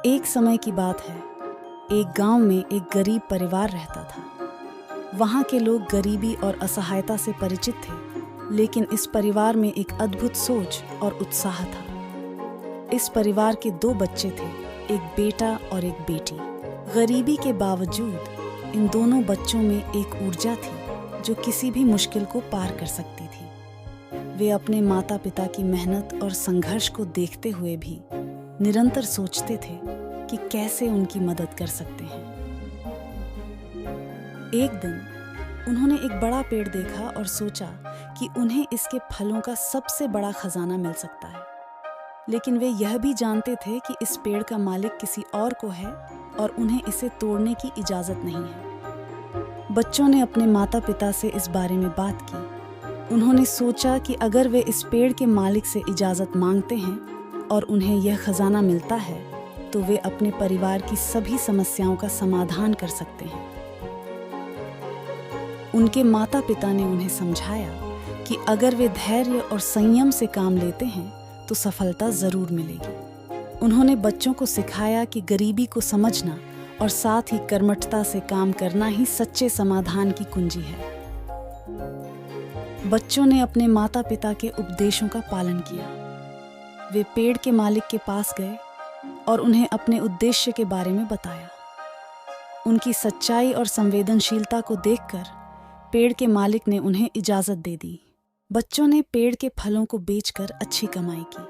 एक समय की बात है। एक गांव में एक गरीब परिवार रहता था। वहां के लोग गरीबी और असहायता से परिचित थे, लेकिन इस परिवार में एक अद्भुत सोच और उत्साह था। इस परिवार के 2 बच्चे थे, एक बेटा और एक बेटी। गरीबी के बावजूद इन दोनों बच्चों में एक ऊर्जा थी जो किसी भी मुश्किल को पार कर सकती थी। वे अपने माता पिता की मेहनत और संघर्ष को देखते हुए भी निरंतर सोचते थे कि कैसे उनकी मदद कर सकते हैं। एक दिन उन्होंने एक बड़ा पेड़ देखा और सोचा कि उन्हें इसके फलों का सबसे बड़ा खजाना मिल सकता है। लेकिन वे यह भी जानते थे कि इस पेड़ का मालिक किसी और को है और उन्हें इसे तोड़ने की इजाजत नहीं है। बच्चों ने अपने माता पिता से इस बारे में बात की। उन्होंने सोचा कि अगर वे इस पेड़ के मालिक से इजाजत मांगते हैं और उन्हें यह खजाना मिलता है तो वे अपने परिवार की सभी समस्याओं का समाधान कर सकते हैं। उनके माता पिता ने उन्हें समझाया कि अगर वे धैर्य और संयम से काम लेते हैं तो सफलता जरूर मिलेगी। उन्होंने बच्चों को सिखाया कि गरीबी को समझना और साथ ही कर्मठता से काम करना ही सच्चे समाधान की कुंजी है। बच्चों ने अपने माता पिता के उपदेशों का पालन किया। वे पेड़ के मालिक के पास गए और उन्हें अपने उद्देश्य के बारे में बताया। उनकी सच्चाई और संवेदनशीलता को देखकर पेड़ के मालिक ने उन्हें इजाजत दे दी। बच्चों ने पेड़ के फलों को बेचकर अच्छी कमाई की।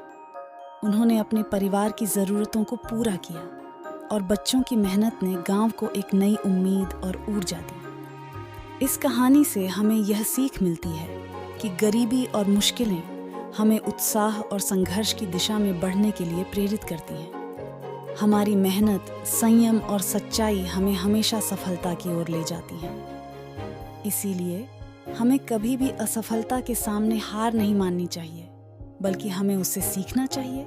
उन्होंने अपने परिवार की जरूरतों को पूरा किया और बच्चों की मेहनत ने गांव को एक नई उम्मीद और ऊर्जा दी। इस कहानी से हमें यह सीख मिलती है कि गरीबी और मुश्किलें हमें उत्साह और संघर्ष की दिशा में बढ़ने के लिए प्रेरित करती हैं। हमारी मेहनत, संयम और सच्चाई हमें हमेशा सफलता की ओर ले जाती हैं। इसीलिए हमें कभी भी असफलता के सामने हार नहीं माननी चाहिए, बल्कि हमें उससे सीखना चाहिए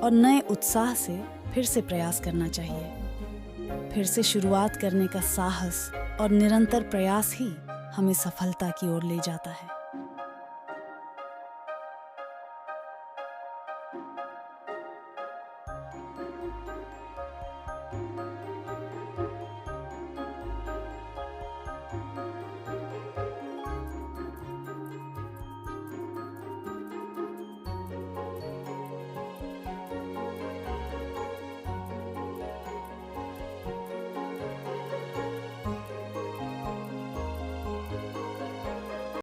और नए उत्साह से फिर से प्रयास करना चाहिए। फिर से शुरुआत करने का साहस और निरंतर प्रयास ही हमें सफलता की ओर ले जाता है।